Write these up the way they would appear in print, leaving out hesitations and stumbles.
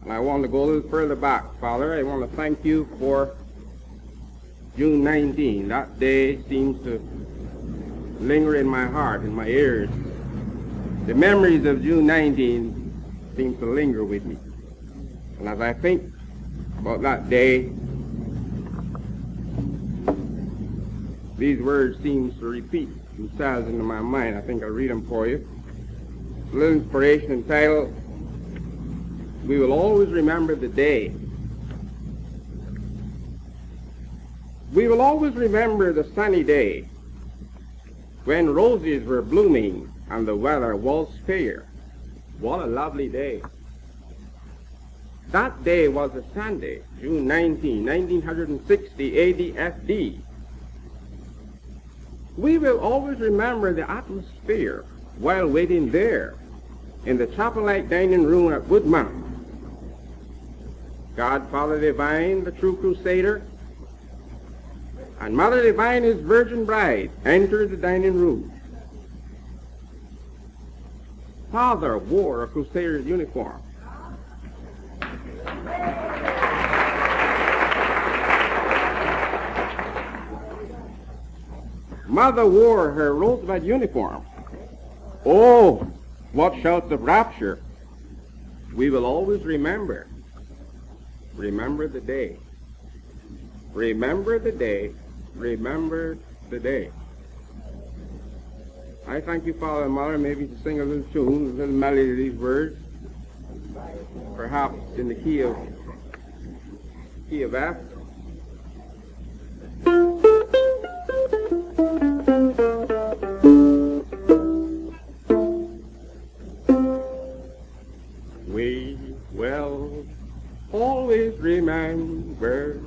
And I want to go a little further back, Father. I want to thank you for June 19. That day seems to linger in my heart, in my ears. The memories of June 19 seem to linger with me. And as I think about that day, these words seem to repeat themselves into my mind. I think I'll read them for you. A little inspiration entitled, "We Will Always Remember the Day." We will always remember the sunny day when roses were blooming and the weather was fair. What a lovely day. That day was a Sunday, June 19, 1960 AD-FD. We will always remember the atmosphere while waiting there in the chapel-like dining room at Woodmount. God, Father Divine, the true Crusader, and Mother Divine, his virgin bride, entered the dining room. Father wore a Crusader's uniform. Mother wore her rosebud uniform. Oh, what shouts of rapture. We will always remember. Remember the day. Remember the day. Remember the day. I thank you, Father and Mother, maybe to sing a little tune, a little melody to these words, perhaps in the key of F. We will always remember.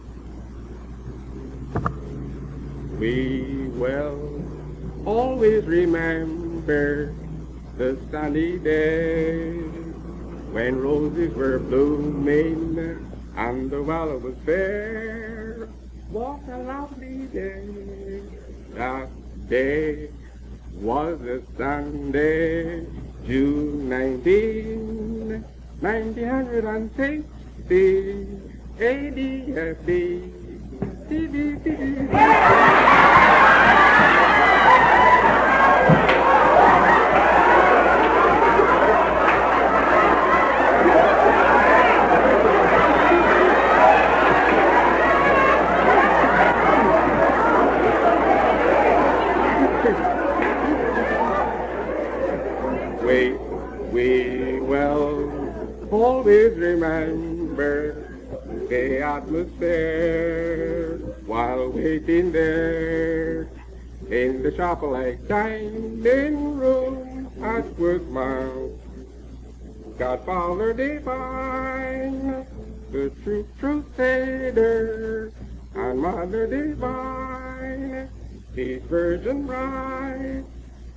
We will always remember the sunny day when roses were blooming and the weather was fair. What a lovely day. That day was a Sunday, June 19, 1960, AD-FD. We will always remember the atmosphere while waiting there in the chapel-like dining room at Woodmount. Godfather Divine, the true Crusader, and Mother Divine, his virgin bride,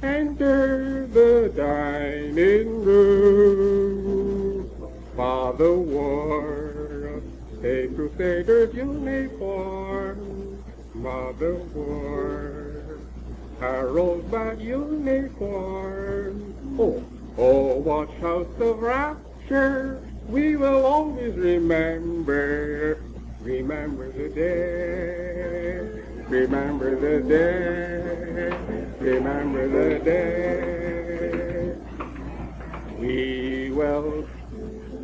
enter the dining room. Father wore a Crusader's uniform. Mother wore a rosebud uniform. Oh, what shouts of rapture we will always remember. Remember the day. Remember the day. Remember the day. We will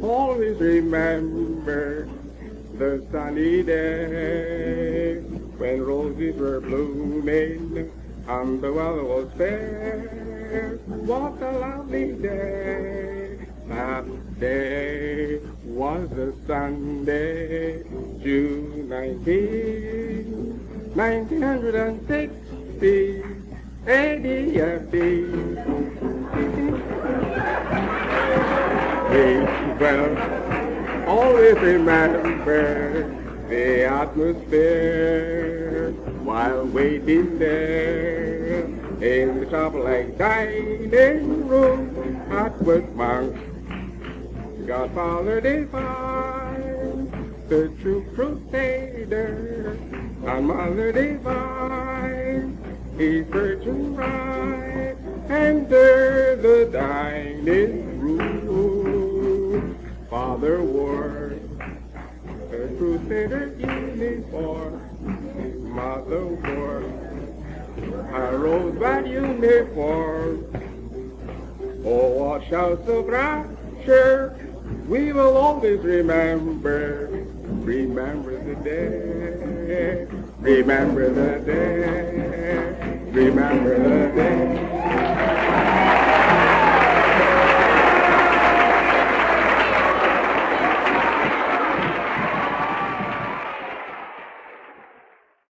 always remember the sunny day when roses were blooming and the weather was fair. What a lovely day. That day was a Sunday, June 19, 1960, AD-FD. We will always remember the atmosphere while waiting there in the chapel-like dining room at Woodmount. Godfather Divine, the true Crusader, and Mother Divine, his virgin bride, enter the dining room. Father wore considered uniform. Mother wore a rosebud uniform. Oh, what shouts of rapture we will always remember. Remember the day, remember the day, remember the day.